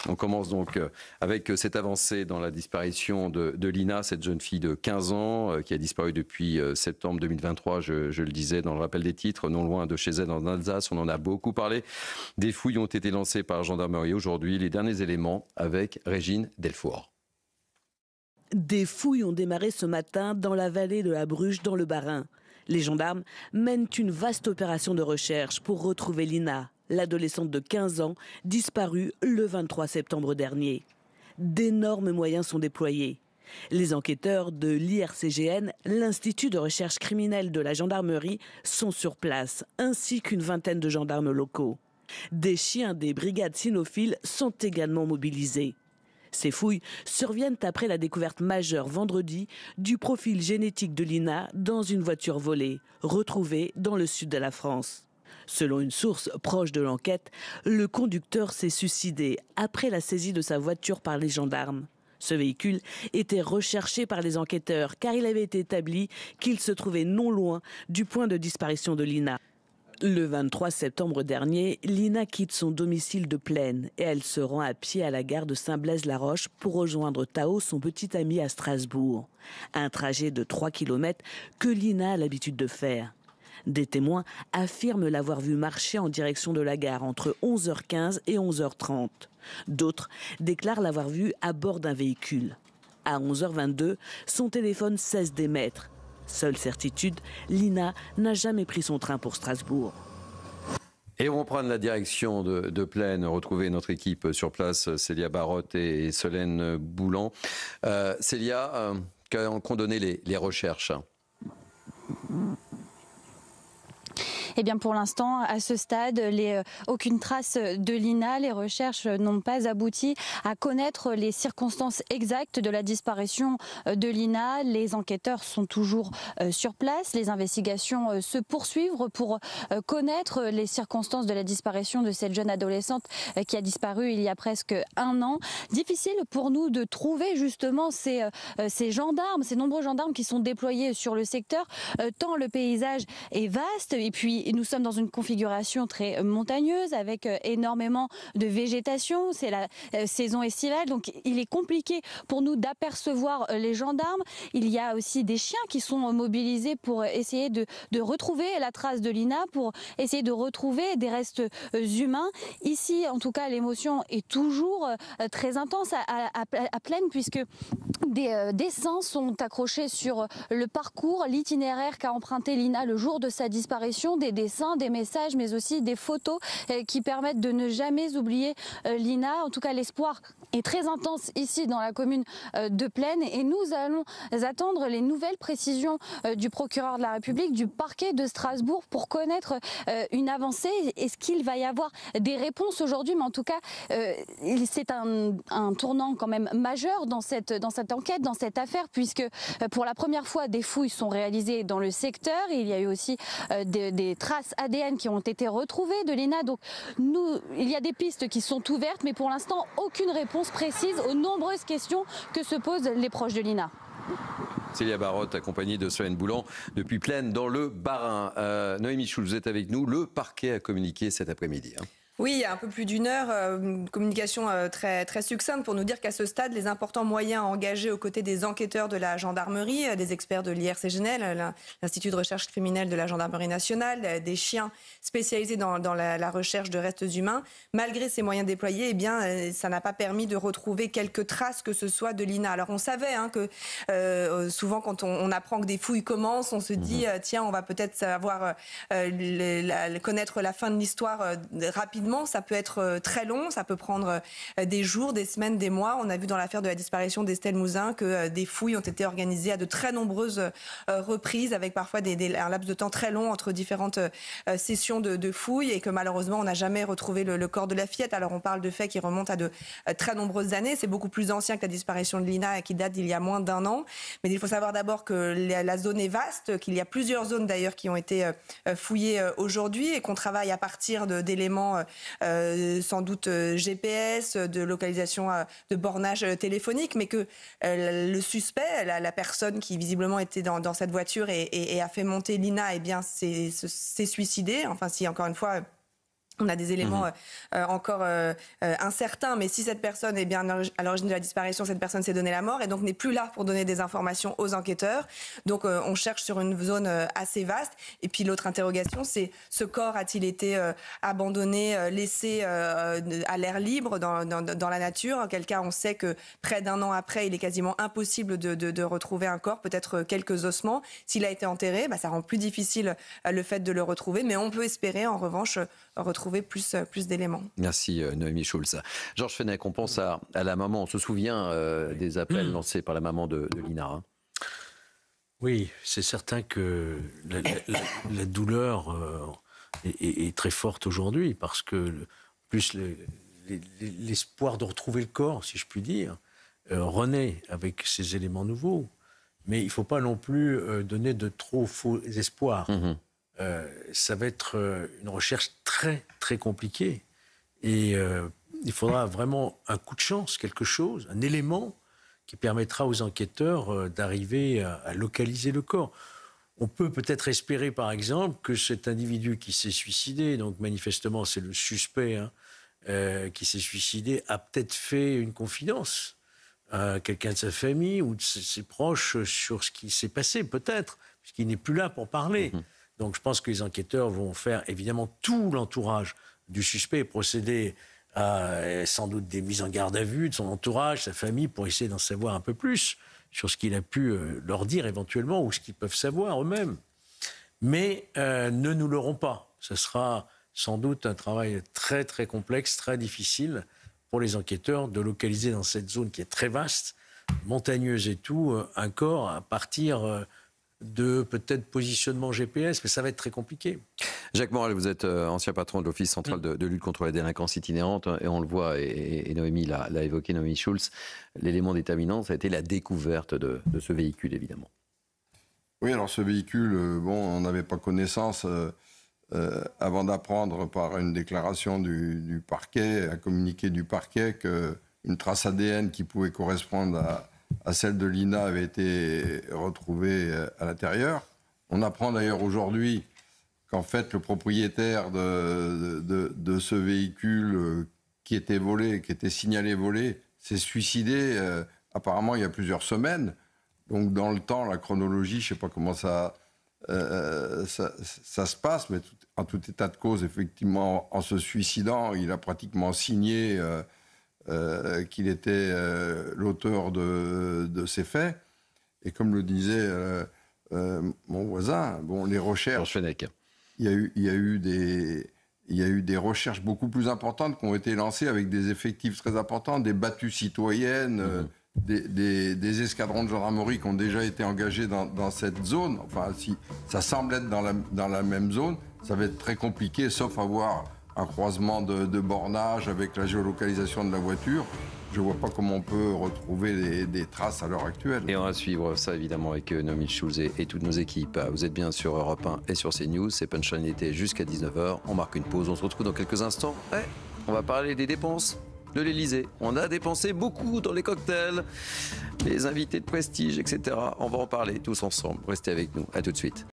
On commence donc avec cette avancée dans la disparition de Lina, cette jeune fille de 15 ans qui a disparu depuis septembre 2023, je le disais dans le rappel des titres, non loin de chez elle en Alsace. On en a beaucoup parlé. Des fouilles ont été lancées par la gendarmerie aujourd'hui. Les derniers éléments avec Régine Delfour. Des fouilles ont démarré ce matin dans la vallée de la Bruche, dans le Bas-Rhin. Les gendarmes mènent une vaste opération de recherche pour retrouver Lina, l'adolescente de 15 ans, disparue le 23 septembre dernier. D'énormes moyens sont déployés. Les enquêteurs de l'IRCGN, l'Institut de recherche criminelle de la gendarmerie, sont sur place, ainsi qu'une vingtaine de gendarmes locaux. Des chiens des brigades cynophiles sont également mobilisés. Ces fouilles surviennent après la découverte majeure vendredi du profil génétique de Lina dans une voiture volée, retrouvée dans le sud de la France. Selon une source proche de l'enquête, le conducteur s'est suicidé après la saisie de sa voiture par les gendarmes. Ce véhicule était recherché par les enquêteurs car il avait été établi qu'il se trouvait non loin du point de disparition de Lina. Le 23 septembre dernier, Lina quitte son domicile de Plaine et elle se rend à pied à la gare de Saint-Blaise-la-Roche pour rejoindre Tao, son petit ami à Strasbourg. Un trajet de 3 km que Lina a l'habitude de faire. Des témoins affirment l'avoir vue marcher en direction de la gare entre 11h15 et 11h30. D'autres déclarent l'avoir vue à bord d'un véhicule. À 11h22, son téléphone cesse d'émettre. Seule certitude, Lina n'a jamais pris son train pour Strasbourg. Et on prend la direction de Plaine, retrouver notre équipe sur place, Célia Barotte et Solène Boulan. Célia, qu'ont donné les recherches ? Eh bien, pour l'instant, à ce stade, aucune trace de Lina. Les recherches n'ont pas abouti à connaître les circonstances exactes de la disparition de Lina. Les enquêteurs sont toujours sur place. Les investigations se poursuivent pour connaître les circonstances de la disparition de cette jeune adolescente qui a disparu il y a presque un an. Difficile pour nous de trouver justement ces gendarmes, ces nombreux gendarmes qui sont déployés sur le secteur, tant le paysage est vaste et puis nous sommes dans une configuration très montagneuse avec énormément de végétation. C'est la saison estivale, donc il est compliqué pour nous d'apercevoir les gendarmes. Il y a aussi des chiens qui sont mobilisés pour essayer de retrouver la trace de Lina, pour essayer de retrouver des restes humains. Ici, en tout cas, l'émotion est toujours très intense à Plaine, puisque des dessins sont accrochés sur le parcours, l'itinéraire qu'a emprunté Lina le jour de sa disparition, des dessins, des messages, mais aussi des photos qui permettent de ne jamais oublier Lina. En tout cas, l'espoir est très intense ici dans la commune de Plaine et nous allons attendre les nouvelles précisions du procureur de la République, du parquet de Strasbourg pour connaître une avancée. Est-ce qu'il va y avoir des réponses aujourd'hui? Mais en tout cas, c'est un tournant quand même majeur dans cette enquête, dans cette affaire, puisque pour la première fois, des fouilles sont réalisées dans le secteur. Il y a eu aussi des traces ADN qui ont été retrouvées de Lina. Donc il y a des pistes qui sont ouvertes, mais pour l'instant, aucune réponse précise aux nombreuses questions que se posent les proches de Lina. Célia Barotte, accompagnée de Solène Boulan, depuis Plaine, dans le Bas-Rhin. Noémie Schulz, vous êtes avec nous. Le parquet a communiqué cet après-midi. Oui, il y a un peu plus d'une heure, une communication très, très succincte pour nous dire qu'à ce stade, les importants moyens engagés aux côtés des enquêteurs de la gendarmerie, des experts de l'IRCGN, l'Institut de recherche criminelle de la gendarmerie nationale, des chiens spécialisés dans la recherche de restes humains, malgré ces moyens déployés, eh bien, ça n'a pas permis de retrouver quelques traces que ce soit de Lina. Alors on savait que souvent quand on apprend que des fouilles commencent, on se dit tiens, on va peut-être savoir connaître la fin de l'histoire rapidement. Ça peut être très long, ça peut prendre des jours, des semaines, des mois. On a vu dans l'affaire de la disparition d'Estelle Mouzin que des fouilles ont été organisées à de très nombreuses reprises, avec parfois un laps de temps très long entre différentes sessions de fouilles, et que malheureusement on n'a jamais retrouvé le corps de la fillette. Alors on parle de faits qui remontent à de très nombreuses années. C'est beaucoup plus ancien que la disparition de Lina et qui date d'il y a moins d'1 an. Mais il faut savoir d'abord que la zone est vaste, qu'il y a plusieurs zones d'ailleurs qui ont été fouillées aujourd'hui et qu'on travaille à partir d'éléments sans doute GPS, de localisation de bornage téléphonique, mais que le suspect, la personne qui visiblement était dans cette voiture et a fait monter Lina, eh bien, s'est suicidée. Enfin, si encore une fois On a des éléments encore incertains, mais si cette personne est bien à l'origine de la disparition, cette personne s'est donné la mort et donc n'est plus là pour donner des informations aux enquêteurs. Donc on cherche sur une zone assez vaste. Et puis l'autre interrogation, c'est ce corps a-t-il été abandonné, laissé à l'air libre dans la nature? En quel cas on sait que près d'un an après, il est quasiment impossible de retrouver un corps, peut-être quelques ossements. S'il a été enterré, ça rend plus difficile le fait de le retrouver, mais on peut espérer en revanche retrouver plus d'éléments. Merci Noémie Schulz. Georges Fenech, on pense à la maman. On se souvient des appels lancés par la maman de Lina. Hein. Oui, c'est certain que la douleur est très forte aujourd'hui parce que plus l'espoir de retrouver le corps, si je puis dire, renaît avec ces éléments nouveaux. Mais il ne faut pas non plus donner de trop faux espoirs. Ça va être une recherche très, très compliquée. Et il faudra vraiment un coup de chance, quelque chose, un élément qui permettra aux enquêteurs d'arriver à localiser le corps. On peut peut-être espérer, par exemple, que cet individu qui s'est suicidé, donc manifestement c'est le suspect qui s'est suicidé, a peut-être fait une confidence à quelqu'un de sa famille ou de ses proches sur ce qui s'est passé, peut-être, puisqu'il n'est plus là pour parler. Donc je pense que les enquêteurs vont faire évidemment tout l'entourage du suspect et procéder à sans doute des mises en garde à vue de son entourage, sa famille, pour essayer d'en savoir un peu plus sur ce qu'il a pu leur dire éventuellement ou ce qu'ils peuvent savoir eux-mêmes. Mais ne nous leurrons pas. Ce sera sans doute un travail très très complexe, très difficile pour les enquêteurs de localiser dans cette zone qui est très vaste, montagneuse et tout, un corps à partir de peut-être positionnement GPS, mais ça va être très compliqué. Jacques Morel, vous êtes ancien patron de l'Office central de lutte contre la délinquance itinérante, et on le voit, et Noémie l'a évoqué, Noémie Schulz, l'élément déterminant, ça a été la découverte de ce véhicule, évidemment. Oui, alors ce véhicule, on n'avait pas connaissance avant d'apprendre par une déclaration du parquet, un communiqué du parquet, qu'une trace ADN qui pouvait correspondre à celle de Lina avait été retrouvée à l'intérieur. On apprend d'ailleurs aujourd'hui qu'en fait le propriétaire de ce véhicule qui était volé, qui était signalé volé, s'est suicidé apparemment il y a plusieurs semaines. Donc dans le temps, la chronologie, je ne sais pas comment ça se passe, mais en tout état de cause, effectivement, en se suicidant, il a pratiquement signé qu'il était l'auteur de ces faits. Et comme le disait mon voisin, les recherches... Il y a eu des recherches beaucoup plus importantes qui ont été lancées avec des effectifs très importants, des battues citoyennes, des escadrons de gendarmerie qui ont déjà été engagés dans cette zone. Enfin, si ça semble être dans la même zone, ça va être très compliqué, sauf avoir un croisement de bornage avec la géolocalisation de la voiture. Je ne vois pas comment on peut retrouver des traces à l'heure actuelle. Et on va suivre ça évidemment avec Noémie Schulz et toutes nos équipes. Vous êtes bien sur Europe 1 et sur CNews. C'est Punchline été jusqu'à 19h. On marque une pause. On se retrouve dans quelques instants. On va parler des dépenses de l'Elysée. On a dépensé beaucoup dans les cocktails, les invités de prestige, etc. On va en parler tous ensemble. Restez avec nous. À tout de suite.